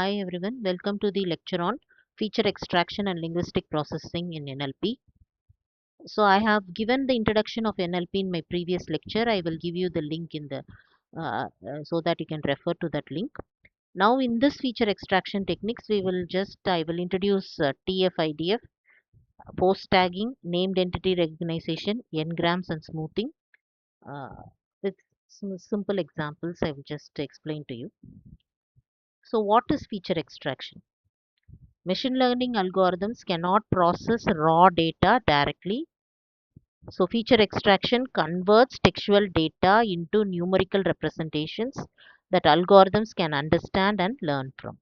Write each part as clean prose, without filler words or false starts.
Hi everyone, welcome to the lecture on feature extraction and linguistic processing in NLP. So I have given the introduction of NLP in my previous lecture. I will give you the link in the so that you can refer to that link. Now in this feature extraction techniques, I will introduce TF-IDF, post tagging, named entity recognition, n-grams and smoothing. Uh, with some simple examples, I will just explain to you. So what is feature extraction? Machine learning algorithms cannot process raw data directly. So, feature extraction converts textual data into numerical representations that algorithms can understand and learn from.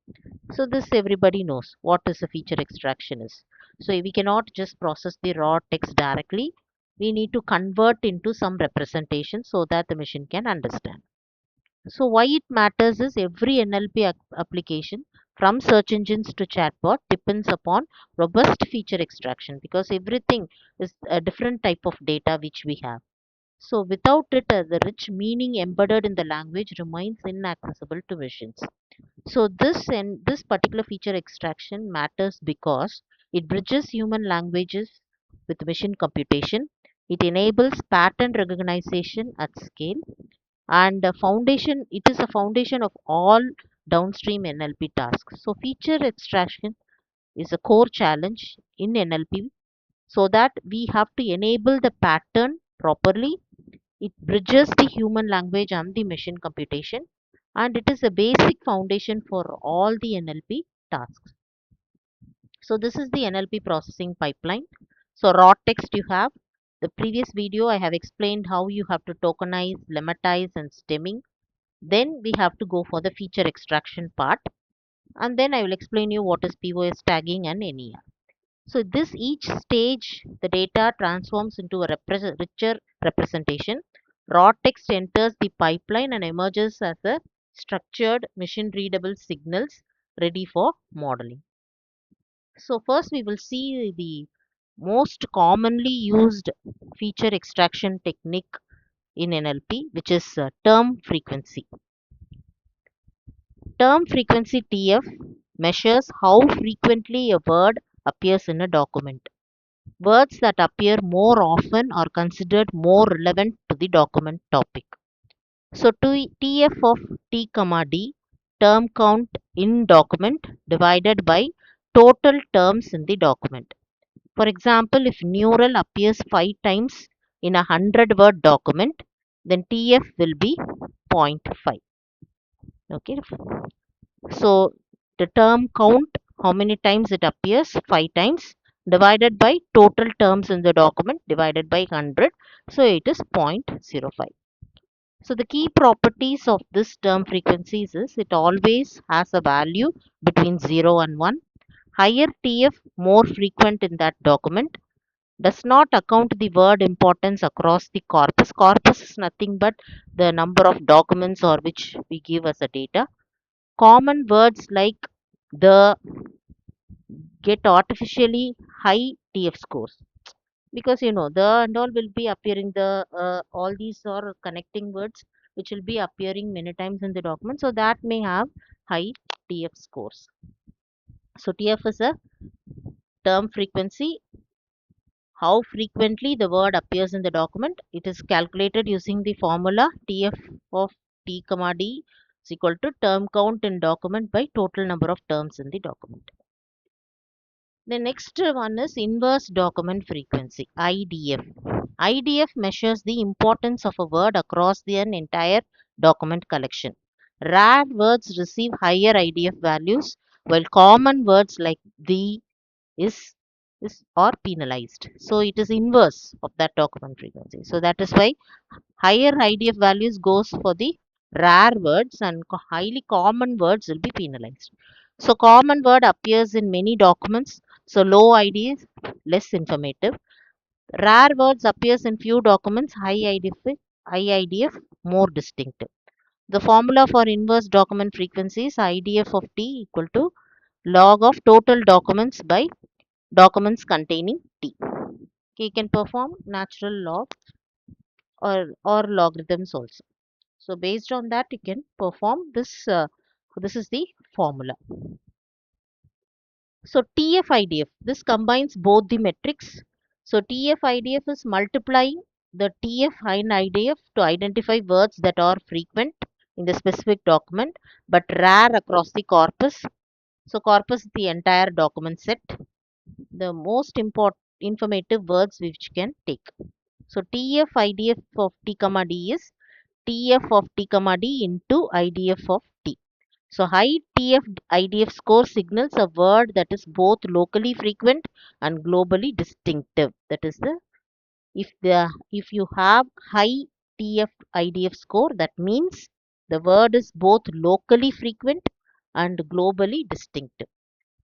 So, this everybody knows what is a feature extraction is. So, we cannot just process the raw text directly. We need to convert into some representation so that the machine can understand. So why it matters is every NLP application from search engines to chatbot depends upon robust feature extraction because everything is a different type of data which we have. So without it, the rich meaning embedded in the language remains inaccessible to machines. So this particular feature extraction matters because it bridges human languages with machine computation. It enables pattern recognition at scale and it is a foundation of all downstream NLP tasks. So feature extraction is a core challenge in NLP so that we have to enable the pattern properly. It bridges the human language and the machine computation, and it is a basic foundation for all the NLP tasks. So this is the NLP processing pipeline. So raw text you have. The previous video I have explained how you have to tokenize, lematize and stemming. Then we have to go for the feature extraction part, and then I will explain you what is POS tagging and NER. So this each stage the data transforms into a richer representation. Raw text enters the pipeline and emerges as a structured machine readable signals ready for modeling. So first we will see the most commonly used feature extraction technique in NLP, which is term frequency. Term frequency TF measures how frequently a word appears in a document. Words that appear more often are considered more relevant to the document topic. So TF of T comma D, term count in document divided by total terms in the document. For example, if neural appears 5 times in a 100-word document, then TF will be zero point 0.5. Okay. So the term count, how many times it appears? 5 times divided by total terms in the document divided by 100. So it is 0.05. So the key properties of this term frequencies is it always has a value between 0 and 1. Higher TF, more frequent in that document, does not account the word importance across the corpus. Corpus is nothing but the number of documents or which we give as a data. Common words like the get artificially high TF scores because the and all will be appearing the all these are connecting words which will be appearing many times in the document, so that may have high TF scores. So TF is a term frequency, how frequently the word appears in the document. It is calculated using the formula TF of T comma D is equal to term count in document by total number of terms in the document. The next one is inverse document frequency, IDF. IDF measures the importance of a word across an entire document collection. Rare words receive higher IDF values, while common words like the, is, are penalized. So it is inverse of that document frequency. So that is why higher IDF values goes for the rare words and highly common words will be penalized. So common word appears in many documents. So low ID is less informative. Rare words appears in few documents. High IDF more distinctive. The formula for inverse document frequency is IDF of T equal to log of total documents by documents containing T. Okay, you can perform natural log or logarithms also. So based on that, you can perform this This is the formula. So TF-IDF, this combines both the metrics. So TF-IDF is multiplying the TF and IDF to identify words that are frequent in the specific document but rare across the corpus. So corpus is the entire document set, the most important informative words which can take. So TF-IDF of T comma D is TF of T comma D into IDF of T. So high TF-IDF score signals a word that is both locally frequent and globally distinctive. That is the if you have high TF-IDF score, that means the word is both locally frequent and globally distinctive.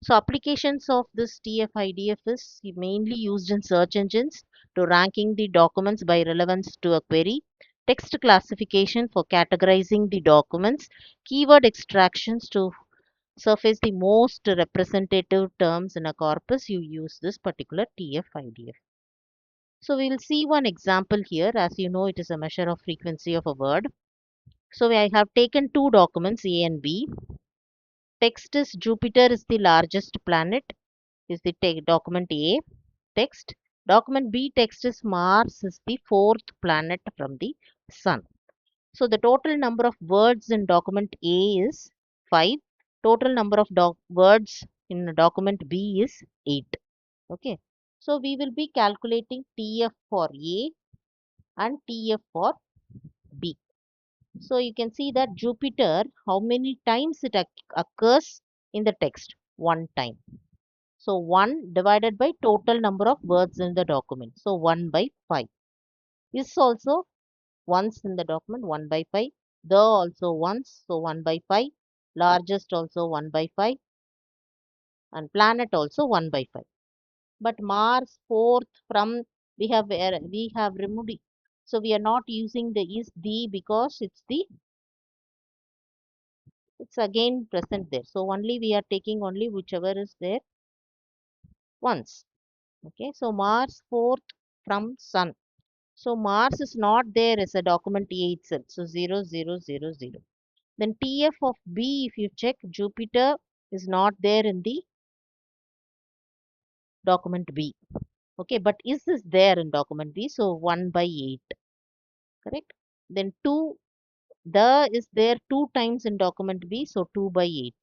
So applications of this TF-IDF is mainly used in search engines to ranking the documents by relevance to a query, text classification for categorizing the documents, keyword extractions to surface the most representative terms in a corpus. You use this particular TF-IDF. So we will see one example here. As you know, it is a measure of frequency of a word. So I have taken two documents A and B. Text is Jupiter is the largest planet, is the document A text. Document B text is Mars is the fourth planet from the sun. So the total number of words in document A is 5. Total number of words in document B is 8. Okay. So we will be calculating TF for A and TF for B. So you can see that Jupiter, how many times it occurs in the text? One time. So 1 divided by total number of words in the document. So 1 by 5. Is also once in the document 1 by 5. The also once. So 1 by 5. Largest also 1 by 5. And planet also 1 by 5. But Mars fourth from we have removed it. So we are not using the is the because it's again present there. So only we are taking only whichever is there once. Okay. So Mars fourth from sun. So Mars is not there as a document A itself. So 0, 0, 0, 0. Then TF of B, if you check, Jupiter is not there in the document B. Okay, but is this there in document B? So 1 by 8. Correct. Then 2, the is there 2 times in document B. So 2 by 8.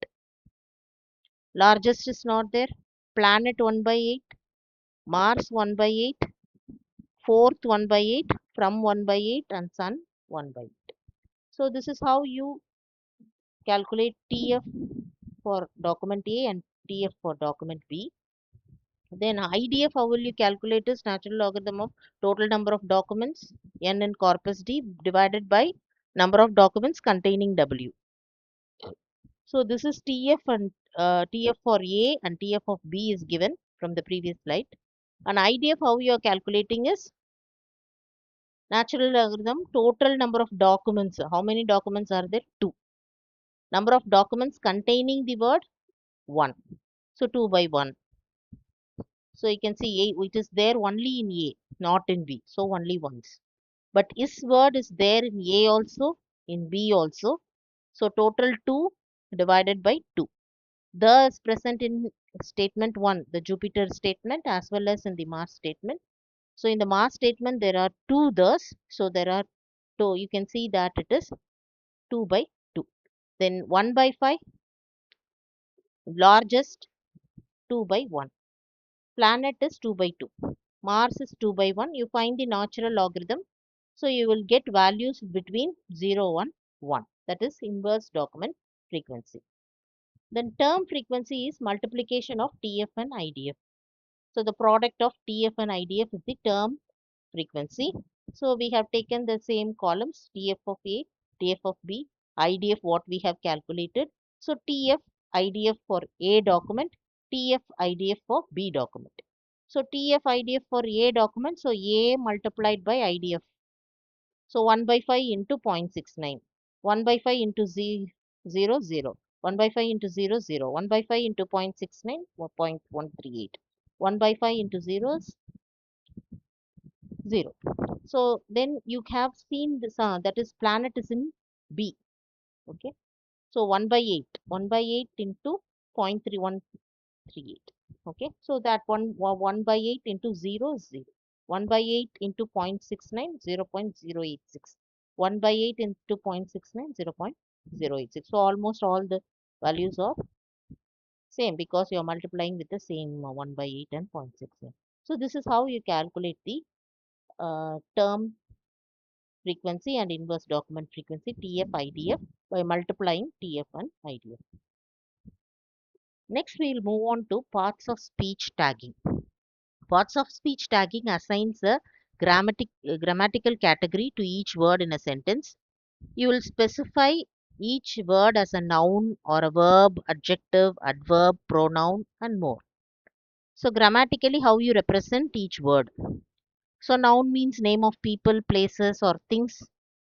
Largest is not there. Planet 1 by 8. Mars 1 by 8. Fourth 1 by 8. From 1 by 8. And Sun 1 by 8. So this is how you calculate TF for document A and TF for document B. Then IDF, how will you calculate is natural logarithm of total number of documents N in corpus D divided by number of documents containing W. So this is TF and TF for A and TF of B is given from the previous slide. And IDF, how you are calculating is natural logarithm total number of documents. How many documents are there? 2. Number of documents containing the word 1. So 2 by 1. So you can see A, it is there only in A, not in B. So only once. But is word is there in A also, in B also. So total 2 divided by 2. The is present in statement 1, the Jupiter statement, as well as in the Mars statement. So in the Mars statement, there are 2 thus. So there are 2. You can see that it is 2 by 2. Then 1 by 5, largest 2 by 1. Planet is 2 by 2. Mars is 2 by 1. You find the natural logarithm. So you will get values between 0 and 1. That is inverse document frequency. Then term frequency is multiplication of TF and IDF. So the product of TF and IDF is the term frequency. So we have taken the same columns TF of A, TF of B, IDF what we have calculated. So TF, IDF for A document, TF, IDF for B document. So TF, IDF for A document, so A multiplied by IDF. So 1 by 5 into 0.69. 1 by 5 into 0, 0. 1 by 5 into 0, 0. 1 by 5 into 0.69, 0.138. 1 by 5 into 0 is 0. So then you have seen this, that is planet is in B. Okay. So 1 by 8, 1 by 8 into 0.3138. Okay, so that 1 by 8 into 0 is 0. 1 by 8 into 0.69, 0.086. 1 by 8 into 0.69, 0.086. So almost all the values are same because you are multiplying with the same 1 by 8 and 0.69. So this is how you calculate the term frequency and inverse document frequency TF IDF by multiplying TF and IDF. Next, we will move on to parts of speech tagging. Parts of speech tagging assigns a grammatical category to each word in a sentence. You will specify each word as a noun or a verb, adjective, adverb, pronoun, and more. So, grammatically, how you represent each word. So, noun means name of people, places, or things.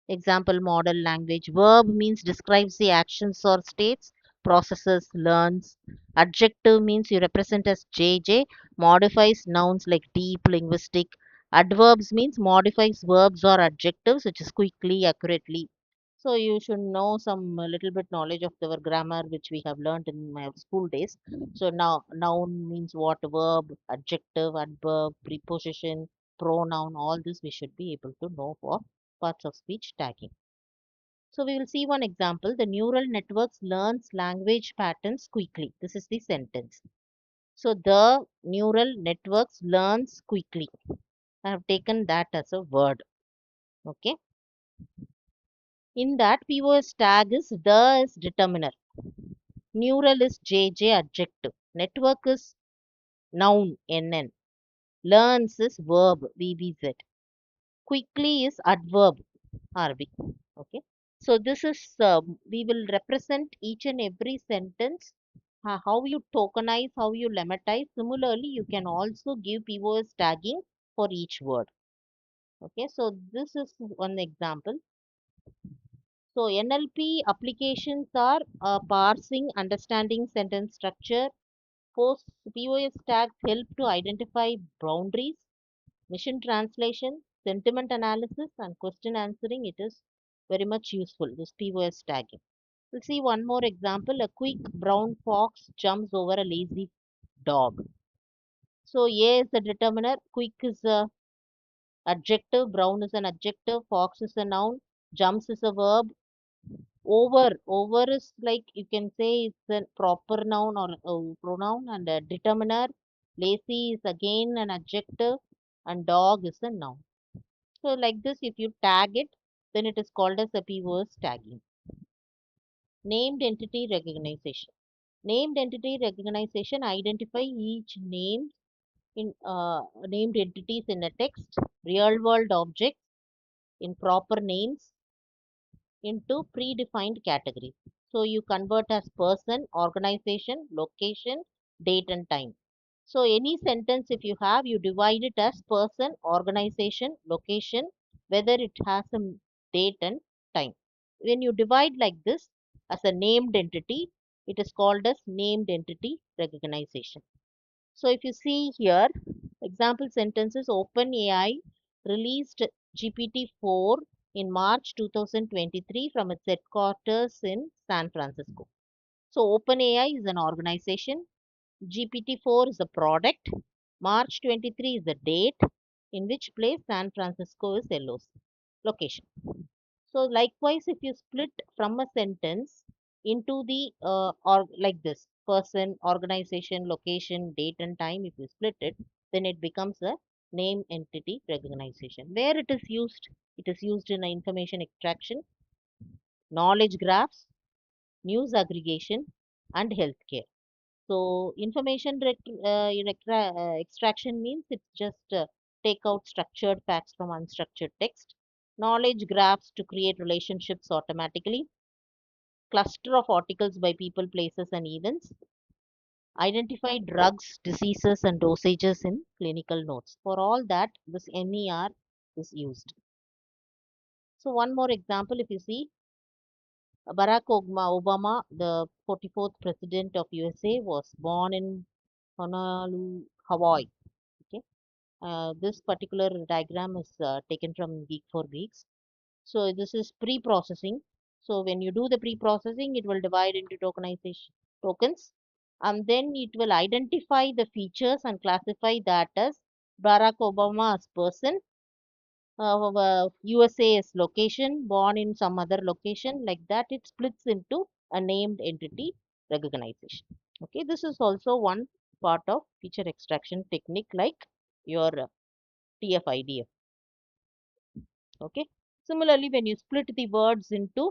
Example, model language. Verb means describes the actions or states, processes, learns. Adjective means you represent as JJ, modifies nouns like deep, linguistic. Adverbs means modifies verbs or adjectives, which is quickly, accurately. So you should know some little bit knowledge of our grammar, which we have learned in my school days. So now noun means what, verb, adjective, adverb, preposition, pronoun, all this we should be able to know for parts of speech tagging. So we will see one example. The neural networks learns language patterns quickly. This is the sentence. So the neural networks learns quickly. I have taken that as a word. Okay. In that POS tag is the is determiner. Neural is JJ adjective. Network is noun NN. Learns is verb VBZ. Quickly is adverb RB. Okay. So this is we will represent each and every sentence, how you tokenize, how you lemmatize. Similarly, you can also give POS tagging for each word. Okay, so this is one example. So NLP applications are parsing, understanding sentence structure. Post POS tags help to identify boundaries, mission translation, sentiment analysis, and question answering. It is very much useful, this POS tagging. We'll see one more example. A quick brown fox jumps over a lazy dog. So A is the determiner, quick is a adjective, brown is an adjective, fox is a noun, jumps is a verb. Over is like you can say it's a proper noun or a pronoun, and a determiner. Lazy is again an adjective, and dog is a noun. So like this, if you tag it, then it is called as a POS tagging. Named entity recognition. Named entity recognition identify each named entities in a text, real world objects in proper names into predefined categories. So you convert as person, organization, location, date and time. So any sentence if you have, you divide it as person, organization, location, whether it has a date and time. When you divide like this as a named entity, it is called as named entity recognition. So if you see here, example sentences, OpenAI released GPT-4 in March 2023 from its headquarters in San Francisco. So OpenAI is an organization, GPT-4 is a product, March 23 is the date, in which place San Francisco is LOC location. So likewise, if you split from a sentence into the or like this person, organization, location, date and time, if you split it, then it becomes a name entity recognition. Where it is used in information extraction, knowledge graphs, news aggregation, and healthcare. So information extraction means it's just take out structured facts from unstructured text. Knowledge graphs to create relationships automatically. Cluster of articles by people, places, and events. Identify drugs, diseases, and dosages in clinical notes. For all that, this NER is used. So one more example, if you see, Barack Obama, the 44th president of USA, was born in Honolulu, Hawaii. Okay. This particular diagram is taken from Geek for Geeks. So this is pre-processing. So when you do the pre-processing, it will divide into tokenization tokens, and then it will identify the features and classify that as Barack Obama as person, USA is location, born in some other location, like that. It splits into a named entity recognition. Okay, this is also one part of feature extraction technique, like your TF-IDF. Okay, similarly, when you split the words into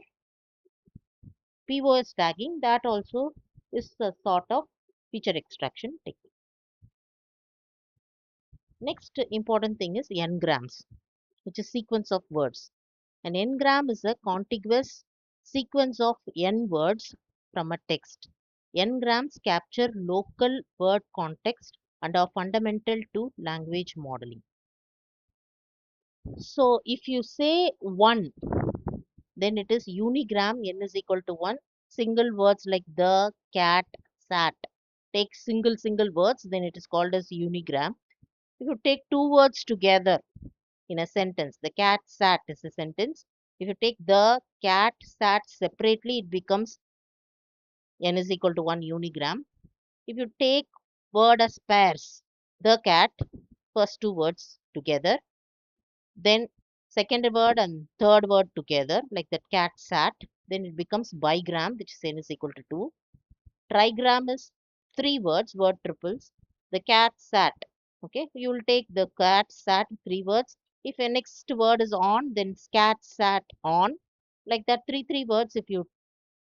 POS tagging, that also is a sort of feature extraction technique. Next important thing is n-grams, which is sequence of words. An n-gram is a contiguous sequence of n words from a text. N-grams capture local word context and are fundamental to language modeling. So if you say 1, then it is unigram, n is equal to 1. Single words like the, cat, sat. Take single words, then it is called as unigram. If you take two words together in a sentence, the cat sat is a sentence. If you take the cat sat separately, it becomes n is equal to 1 unigram. If you take word as pairs, the cat, first two words together, then second word and third word together, like that cat sat, then it becomes bigram, which is n is equal to 2. Trigram is three words, word triples. The cat sat. Okay, you will take the cat sat, three words. If a next word is on, then cat sat on. Like that, three words. If you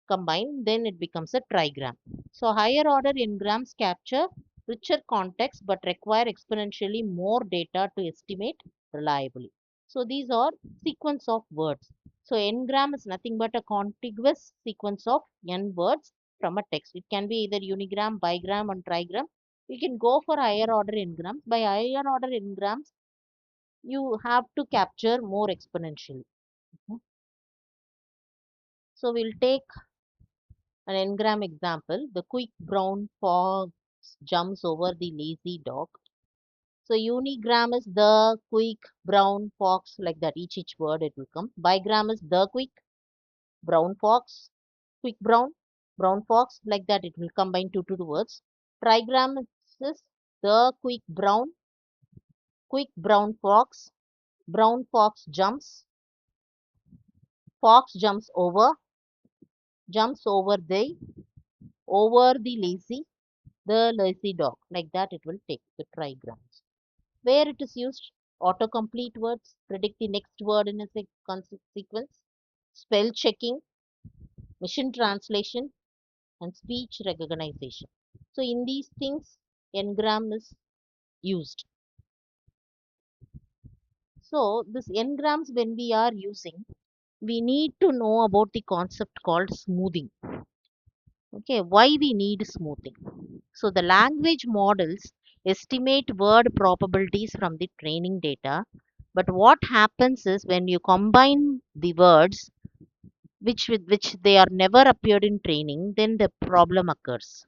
combine, then it becomes a trigram. So higher order n-grams capture richer context but require exponentially more data to estimate reliably. So these are sequence of words. So n-gram is nothing but a contiguous sequence of n words from a text. It can be either unigram, bigram, and trigram. We can go for higher order n-grams. By higher order n-grams, you have to capture more exponentially. Mhm. So we'll take an n-gram example. The quick brown fox jumps over the lazy dog. So unigram is the quick brown fox, like that. Each word it will come. Bigram is the quick brown fox, quick brown fox, like that. It will combine two words. Trigram is the quick brown fox jumps over the lazy dog, like that. It will take the trigrams. Where it is used, autocomplete words predict the next word in a sequence, spell checking, machine translation, and speech recognition. So in these things, n-gram is used. So this n-grams, when we are using, we need to know about the concept called smoothing. Okay, why we need smoothing? So the language models estimate word probabilities from the training data, but what happens is when you combine the words which with which they are never appeared in training, then the problem occurs.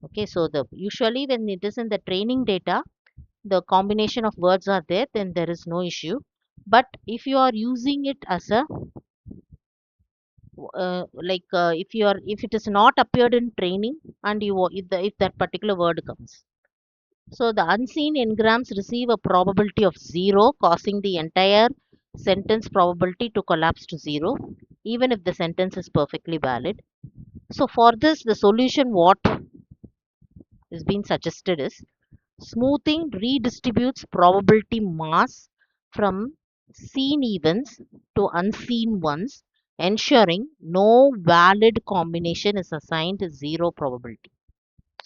Okay, so the usually when it is in the training data, the combination of words are there, then there is no issue. But if you are using it as a if it is not appeared in training, and if that particular word comes, so the unseen n-grams receive a probability of 0, causing the entire sentence probability to collapse to 0, even if the sentence is perfectly valid. So for this, the solution what is being suggested is smoothing redistributes probability mass from seen events to unseen ones, ensuring no valid combination is assigned 0 probability.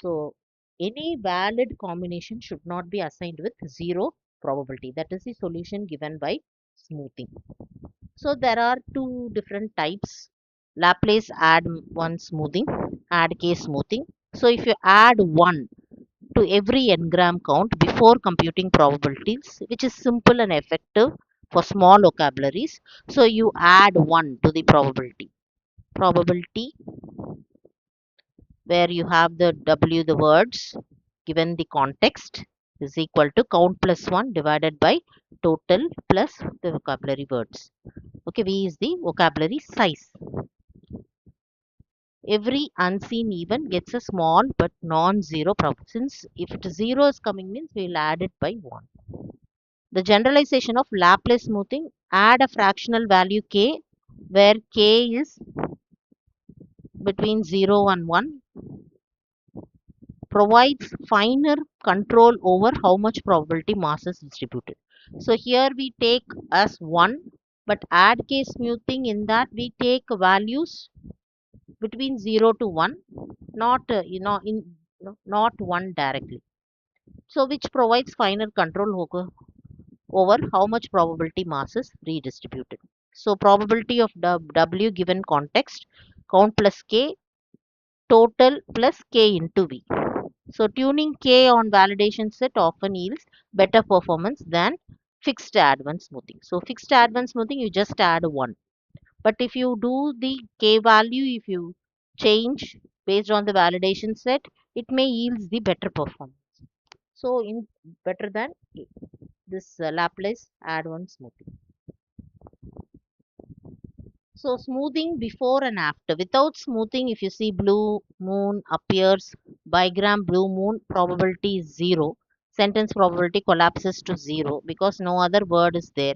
So any valid combination should not be assigned with 0 probability. That is the solution given by smoothing. So there are two different types. Laplace add one smoothing, add case smoothing. So if you add 1 to every n-gram count before computing probabilities, which is simple and effective for small vocabularies. So you add 1 to the probability where you have the W, the words, given the context. is equal to count plus 1 divided by total plus the vocabulary words. Okay, V is the vocabulary size. Every unseen event gets a small but non-zero problem. Since if it is 0 is coming means we will add it by 1. The generalization of Laplace smoothing, add a fractional value k where k is between 0 and 1, provides finer control over how much probability mass is distributed. So here we take as 1, but add k smoothing, in that we take values between 0 to 1, not not 1 directly. So which provides finer control over how much probability mass is redistributed. So probability of W given context, count plus k, total plus k into V. So tuning k on validation set often yields better performance than fixed advanced smoothing. So fixed advanced smoothing, you just add 1. But if you do the k value, if you change based on the validation set, it may yields the better performance. So in better than this Laplace advanced smoothing. So smoothing before and after. Without smoothing, if you see blue moon appears, bigram blue moon, probability is 0. Sentence probability collapses to 0 because no other word is there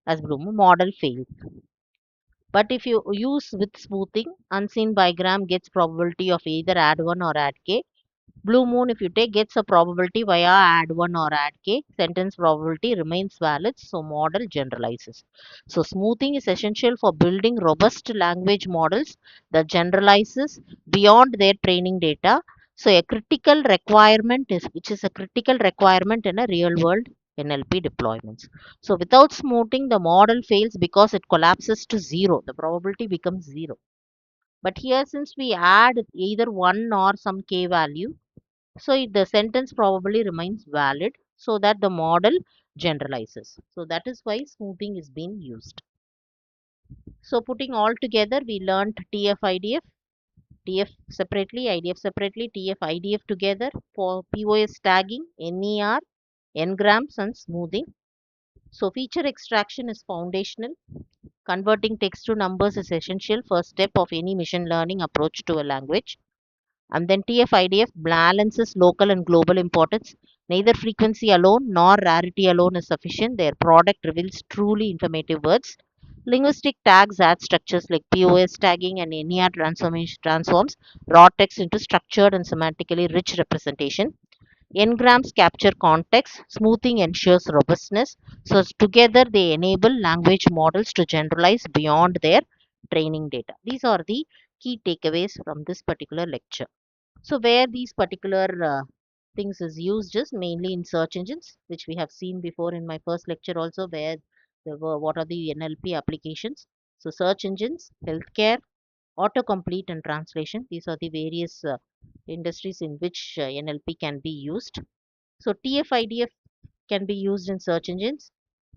as blue moon. Model fails. But if you use with smoothing, unseen bigram gets probability of either add 1 or add k. Blue moon, if you take, gets a probability via add 1 or add k. Sentence probability remains valid, so model generalizes. So smoothing is essential for building robust language models that generalizes beyond their training data. So a critical requirement is, which is a critical requirement in a real world NLP deployments. So without smoothing, the model fails because it collapses to 0. The probability becomes 0. But here, since we add either 1 or some k value, so the sentence probably remains valid, so that the model generalizes. So that is why smoothing is being used. So putting all together, we learned TF IDF, TF separately, IDF separately, TF IDF together for POS tagging, NER, engrams and smoothing. So feature extraction is foundational. Converting text to numbers is essential first step of any machine learning approach to a language. And then TF-IDF balances local and global importance. Neither frequency alone nor rarity alone is sufficient. Their product reveals truly informative words. Linguistic tags add structures like POS tagging, and NER transforms raw text into structured and semantically rich representation. Engrams capture context, smoothing ensures robustness. So together they enable language models to generalize beyond their training data. These are the key takeaways from this particular lecture. So where these particular things is used is mainly in search engines, which we have seen before in my first lecture also, where there were what are the NLP applications. So search engines, healthcare, autocomplete and translation. These are the various industries in which NLP can be used. So TF-IDF can be used in search engines.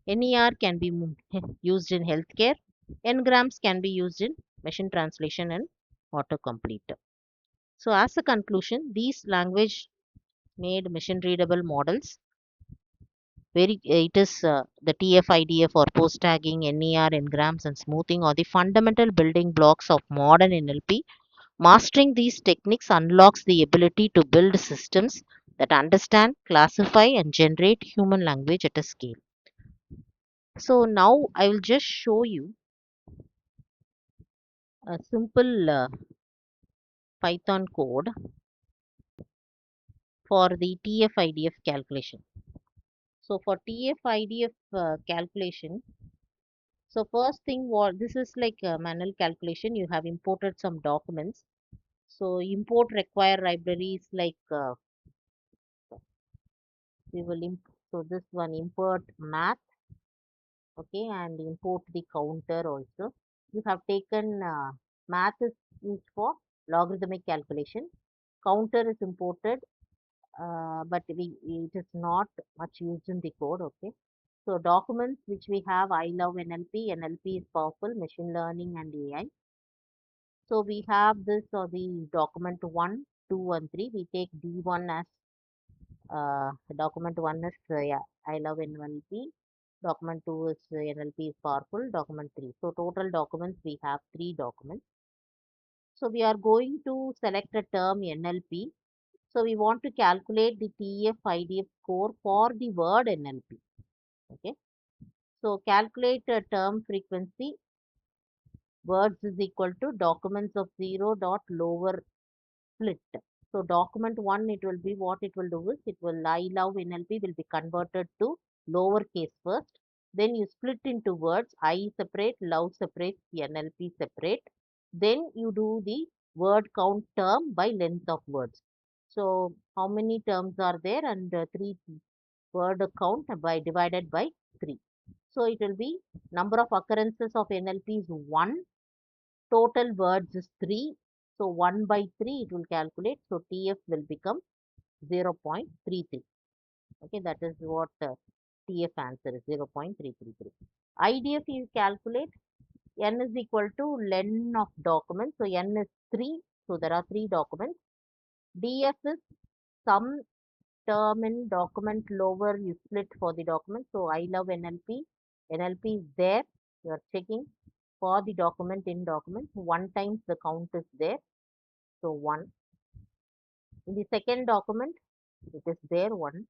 NER can be used in healthcare. Ngrams can be used in machine translation and autocomplete. So as a conclusion, these language made machine readable models, very it is the TF-IDF or post tagging, NER, engrams and smoothing are the fundamental building blocks of modern NLP. Mastering these techniques unlocks the ability to build systems that understand, classify and generate human language at a scale. So now I will just show you a simple Python code for the TF-IDF calculation. So for TF-IDF calculation, so first thing, what this is like a manual calculation. You have imported some documents. So import require libraries like we will so this one import math, okay, and import the counter also. You have taken math is used for logarithmic calculation. Counter is imported, but it is not much used in the code. Okay. So documents which we have, I love NLP. NLP is powerful, machine learning and AI. So we have this or the document 1, 2 and 3. We take D1 as Document 1 is yeah, I love NLP. Document 2 is NLP is powerful. Document 3. So total documents we have 3 documents. So we are going to select a term NLP. So we want to calculate the TF IDF score for the word NLP. Okay. So calculate a term frequency words is equal to documents of 0 dot lower split. So document 1 it will be what it will do is it will I love NLP will be converted to lowercase first. Then you split into words I separate, love separate, NLP separate. Then you do the word count term by length of words. So how many terms are there and 3 word count by divided by 3. So it will be number of occurrences of NLP is 1. Total words is 3. So 1 by 3 it will calculate. So TF will become 0.33. Okay, that is what TF answer is 0.333. IDF you calculate N is equal to len of documents. So N is 3. So there are 3 documents. DF is some term in document lower you split for the document. So I love NLP. NLP is there. You are checking for the document in document. 1 times the count is there. So 1. In the second document, it is there 1.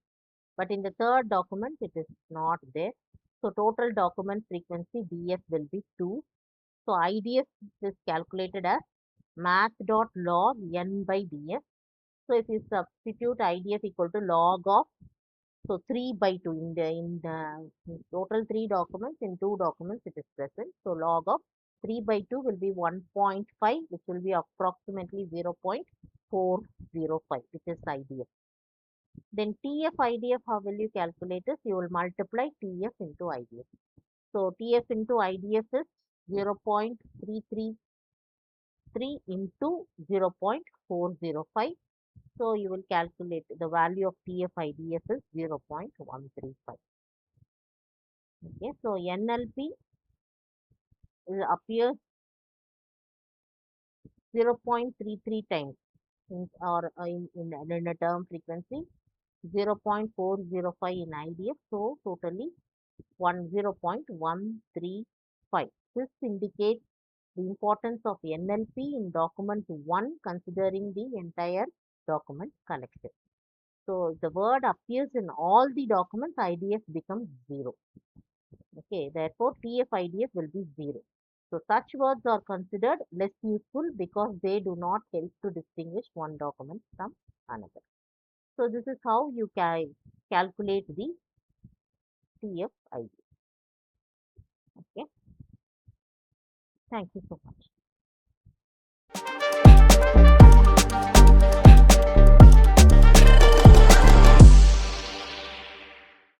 But in the third document, it is not there. So total document frequency DF will be 2. So IDF is calculated as math.log n by df. So if you substitute IDF equal to log of so 3 by 2 in total 3 documents, in 2 documents it is present. So log of 3 by 2 will be 1.5, which will be approximately 0.405, which is IDF. Then TF IDF, how will you calculate this? You will multiply TF into IDF. So TF into IDF is 0.333 into 0.405. So you will calculate the value of TF IDF is 0.135. Okay, so NLP appears 0.33 times in a term frequency, 0.405 in IDF, so totally 0.135. This indicates the importance of NLP in document 1 considering the entire document collection. So if the word appears in all the documents, IDF becomes 0. Okay, therefore TF-IDF will be 0. So such words are considered less useful because they do not help to distinguish one document from another. So this is how you calculate the TF-IDF. Okay, thank you so much.